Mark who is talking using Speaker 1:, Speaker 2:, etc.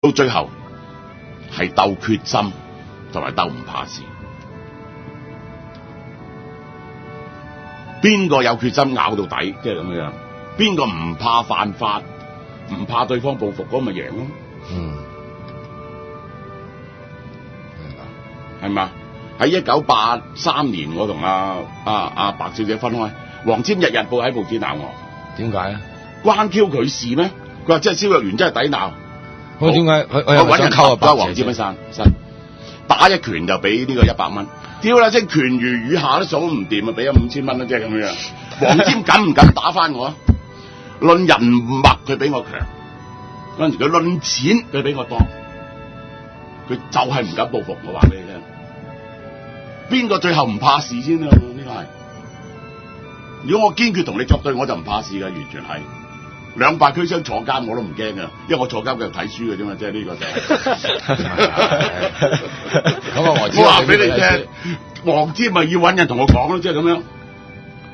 Speaker 1: 到最後係鬥決心同埋鬥唔怕事。邊個有決心咬到底，即係咁樣。邊個唔怕犯法，唔怕對方報復，嗰咪贏咯。係嘛？喺1983年，我同阿白小姐分開，黃霑日日報喺報紙鬧我。
Speaker 2: 點解咧？
Speaker 1: 關 Q 佢事咩？佢話即係蕭若元真係抵鬧。
Speaker 2: 我點解？我
Speaker 1: 揾人
Speaker 2: 溝啊白
Speaker 1: 黃霑喺山打一拳就俾呢個100蚊。屌啦！即係拳如雨下都數唔掂啊！俾咗5000蚊啦，即係咁樣。黃霑敢唔敢打翻我啊？論人脈佢比我強，嗰陣時佢論錢佢比我多，佢就係唔敢報復。我話俾你聽，邊個最後唔怕事先啊？呢個係。如果我堅決同你作對，我就唔怕事㗎，完全係。兩敗俱傷坐監我都唔驚㗎，因為我坐監繼續睇書嘅啫嘛，即係呢個就係。咁我話俾你聽，黃霑咪要揾人同我講咯，即係咁樣。